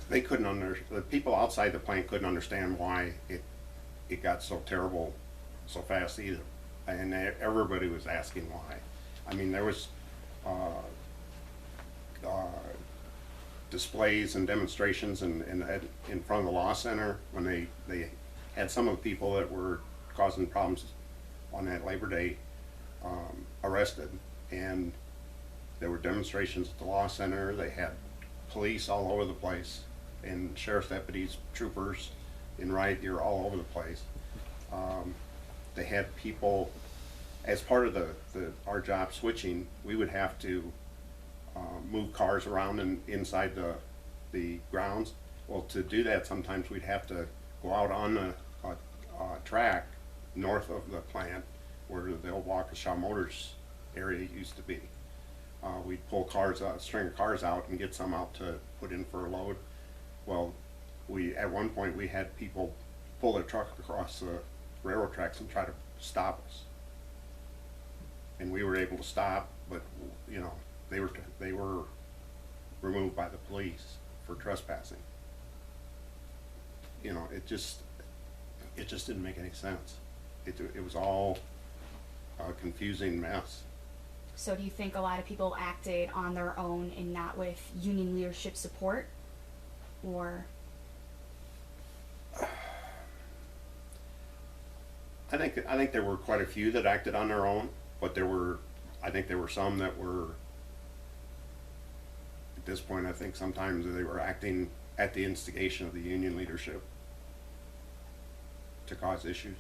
they couldn't the people outside the plant couldn't understand why it got so terrible so fast either. And everybody was asking why. I mean, there was uh, uh, displays and demonstrations in front of the law center when they had some of the people that were causing problems on that Labor Day arrested, and there were demonstrations at the law center. They had police all over the place, and sheriff's deputies, troopers in riot gear all over the place. They had people, as part of our job switching, we would have to move cars around inside the grounds. Well, to do that, sometimes we'd have to go out on the track north of the plant where the old Waukesha Motors area used to be. We'd pull cars out, string of cars out, and get some out to put in for a load. Well, at one point we had people pull their truck across the railroad tracks and try to stop us, and we were able to stop, but you know, they were removed by the police for trespassing. You know, it just didn't make any sense. It was all a confusing mess. So do you think a lot of people acted on their own and not with union leadership support? Or I think there were quite a few that acted on their own, but I think there were some that were, at this point, I think sometimes they were acting at the instigation of the union leadership to cause issues.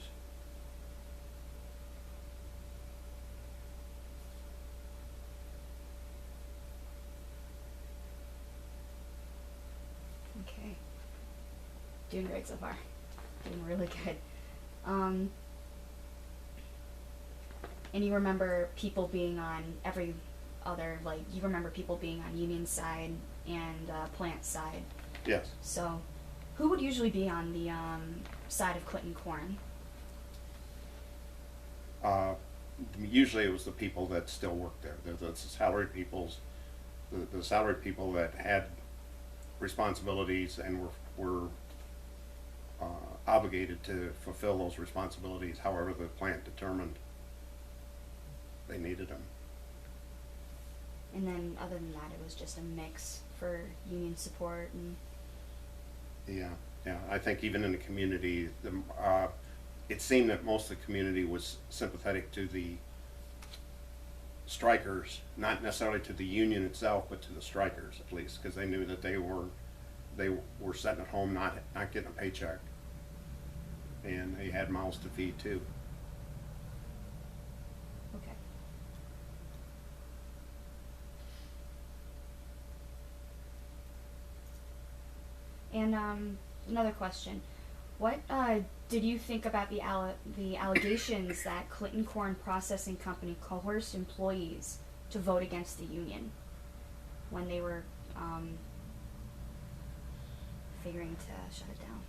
okay, doing great so far, doing really good. Um, and you remember people being on every other, like, you remember people being on union side and plant side. Yes. So, who would usually be on the side of Clinton Corn? Usually it was the people that still worked there, the salaried peoples, the salaried people that had responsibilities and were obligated to fulfill those responsibilities however the plant determined they needed them. And then, other than that, it was just a mix for union support and. Yeah. I think even in the community, it seemed that most of the community was sympathetic to the strikers, not necessarily to the union itself, but to the strikers at least, because they knew that they were sitting at home not getting a paycheck, and they had mouths to feed too. Okay. And another question: what did you think about the allegations that Clinton Corn Processing Company coerced employees to vote against the union when they were figuring to shut it down?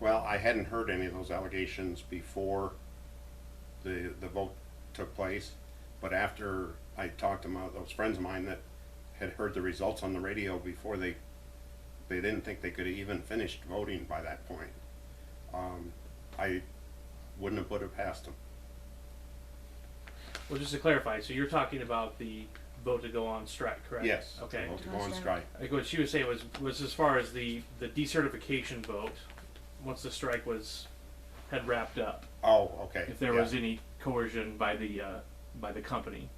Well, I hadn't heard any of those allegations before the vote took place, but after I talked to those friends of mine that had heard the results on the radio before they didn't think they could have even finished voting by that point. I wouldn't have put it past them. Well, just to clarify, so you're talking about the vote to go on strike, correct? Yes. Okay. Vote to go on strike. I think what she was saying was as far as the decertification vote, once the strike had wrapped up. Oh, okay. If there was any coercion by the company.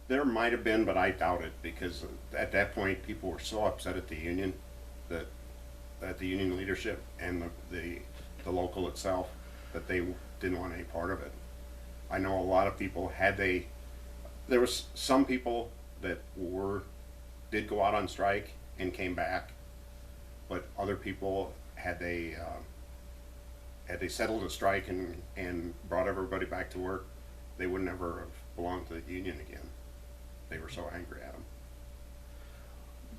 There might have been, but I doubt it, because at that point people were so upset at the union, at the union leadership and the local itself, that they didn't want any part of it. I know a lot of people there was some people that did go out on strike and came back, but other people had they settled a strike and brought everybody back to work, they would never have belonged to the union again. They were so angry at them.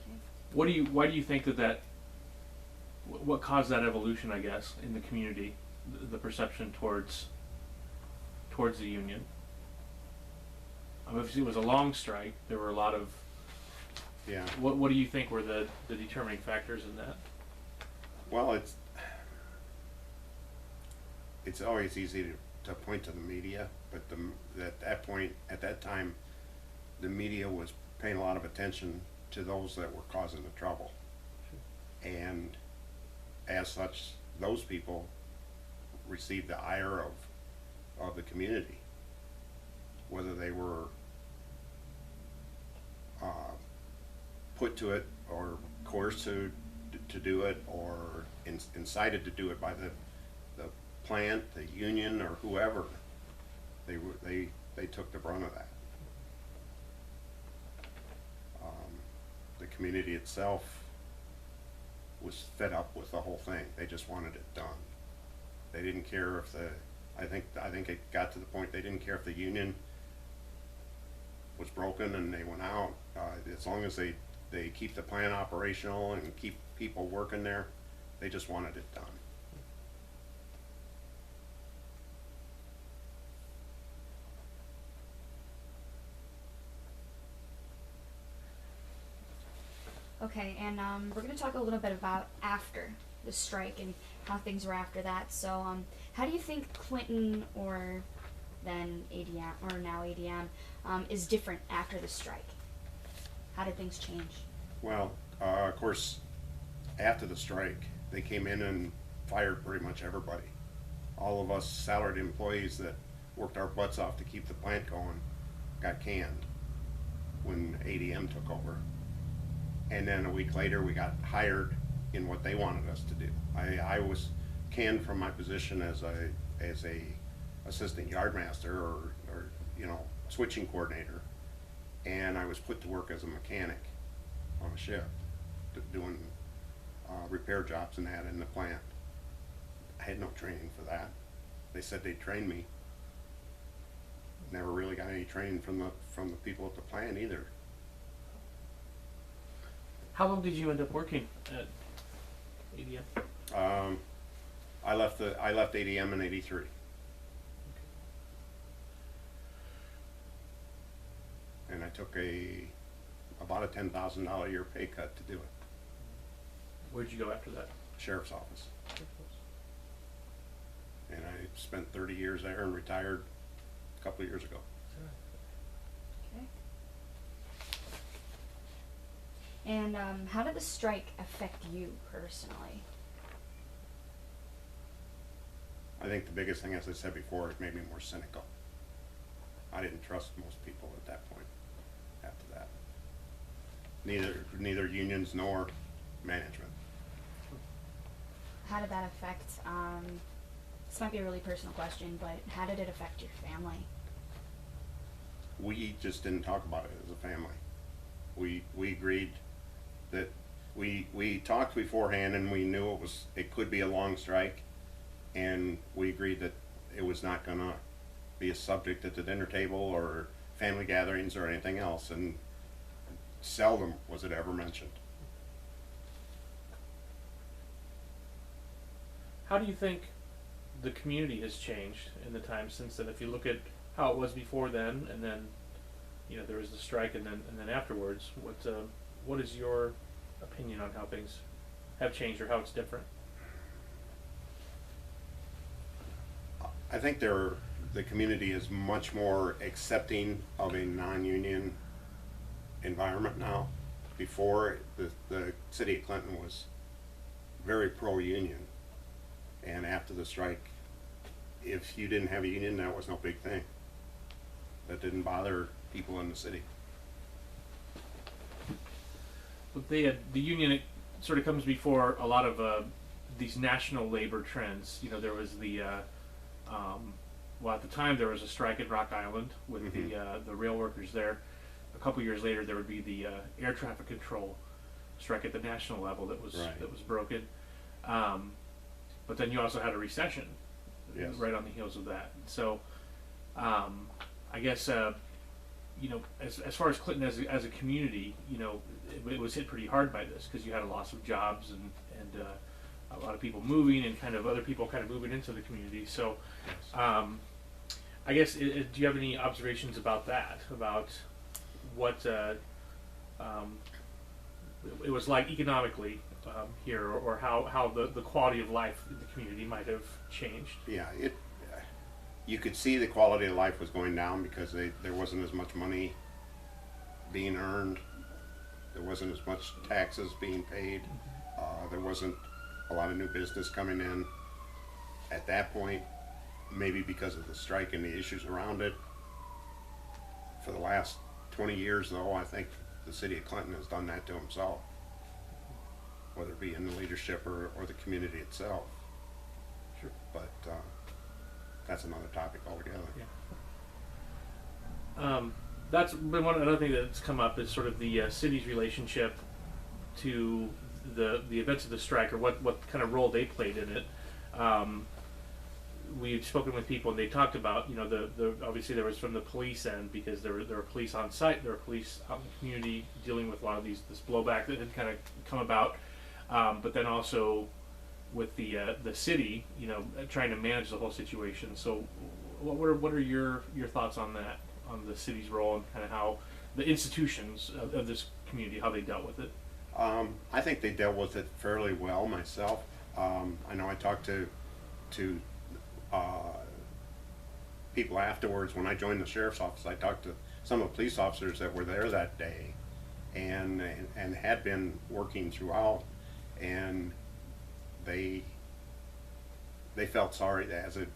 Okay. Why do you think what caused that evolution, I guess, in the community, the perception towards the union? Obviously, it was a long strike. There were a lot of Yeah. What do you think were the determining factors in that? Well, it's always easy to point to the media, but at that time, the media was paying a lot of attention to those that were causing the trouble. And as such, those people received the ire of the community, whether they were put to it or coerced to do it, or incited to do it by the plant, the union, or whoever. They took the brunt of that. The community itself was fed up with the whole thing. They just wanted it done. They didn't care if I think it got to the point they didn't care if the union was broken and they went out. As long as they keep the plant operational and keep people working there, they just wanted it done. Okay, and we're going to talk a little bit about after the strike and how things were after that. So, how do you think Clinton, or then ADM, or now ADM, is different after the strike? How did things change? Well, of course, after the strike, they came in and fired pretty much everybody. All of us salaried employees that worked our butts off to keep the plant going got canned when ADM took over. And then a week later, we got hired in what they wanted us to do. I was canned from my position as a assistant yardmaster, or switching coordinator, and I was put to work as a mechanic on a shift, doing repair jobs and that in the plant. I had no training for that. They said they'd train me. Never really got any training from the people at the plant either. How long did you end up working at ADM? I left ADM in '83. And I took about a $10,000 a year pay cut to do it. Where'd you go after that? Sheriff's office. And I spent 30 years there and retired a couple of years ago. Okay. And how did the strike affect you personally? I think the biggest thing, as I said before, it made me more cynical. I didn't trust most people at that point. After that, neither unions nor management. How did that affect? This might be a really personal question, but how did it affect your family? We just didn't talk about it as a family. We agreed that we talked beforehand, and we knew it could be a long strike, and we agreed that it was not gonna be a subject at the dinner table or family gatherings or anything else, and seldom was it ever mentioned. How do you think the community has changed in the time since then? If you look at how it was before then, and then there was the strike, and then afterwards, what is your opinion on how things have changed or how it's different? I think the community is much more accepting of a non-union environment now. Before, the city of Clinton was very pro-union, and after the strike, if you didn't have a union, that was no big thing. That didn't bother people in the city. But the union, it sort of comes before a lot of these national labor trends. There was well, at the time there was a strike at Rock Island with the rail workers there. A couple years later, there would be the air traffic control strike at the national level that was broken. But then you also had a recession, yes, right on the heels of that. So, I guess as far as Clinton as a community, it was hit pretty hard by this because you had a loss of jobs and a lot of people moving and kind of other people kind of moving into the community. So, I guess do you have any observations about that? About what it was like economically here, or how the quality of life in the community might have changed. Yeah, you could see the quality of life was going down because there wasn't as much money being earned. There wasn't as much taxes being paid. There wasn't a lot of new business coming in at that point, maybe because of the strike and the issues around it. For the last 20 years, though, I think the city of Clinton has done that to himself, whether it be in the leadership or the community itself. Sure. But that's another topic altogether. Yeah. That's been another thing that's come up is sort of the city's relationship to the events of the strike, or what kind of role they played in it. We've spoken with people, and they talked about, you know, the obviously there was from the police end, because there were police on site, there were police out in the community dealing with a lot of this blowback that had kind of come about, but then also with the city, you know, trying to manage the whole situation. So, what are your thoughts on that, on the city's role, and kind of how the institutions of this community, how they dealt with it? I think they dealt with it fairly well myself. I know I talked to people afterwards. When I joined the sheriff's office, I talked to some of the police officers that were there that day and had been working throughout, and they felt sorry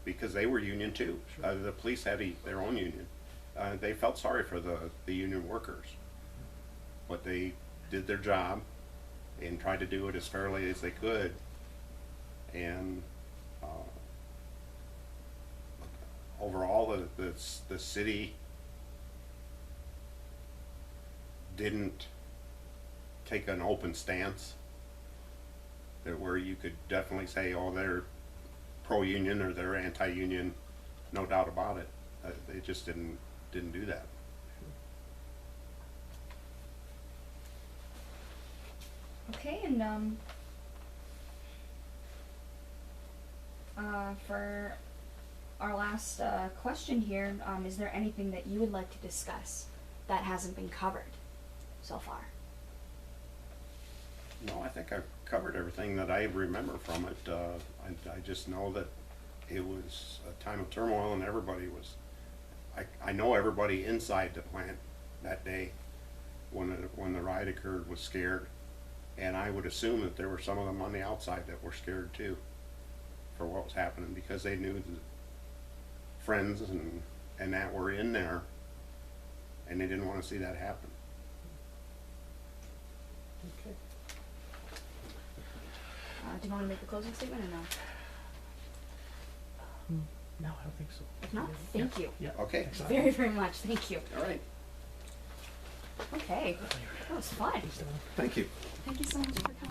because they were union too. Sure. The police had their own union. They felt sorry for the union workers, but they did their job and tried to do it as fairly as they could, and overall the city didn't take an open stance where you could definitely say, oh, they're pro-union or they're anti-union, no doubt about it. They just didn't do that. Okay, and for our last question here, is there anything that you would like to discuss that hasn't been covered so far? No, I think I've covered everything that I remember from it. I just know that it was a time of turmoil, and everybody was, I know everybody inside the plant that day when the riot occurred was scared, and I would assume that there were some of them on the outside that were scared too for what was happening, because they knew the friends and that were in there, and they didn't want to see that happen. Okay. Do you want to make the closing statement or no? No, I don't think so. If not, thank you. Yeah. Okay. Very, very much. Thank you. All right. Okay. That was fun. Thank you. Thank you so much for coming in.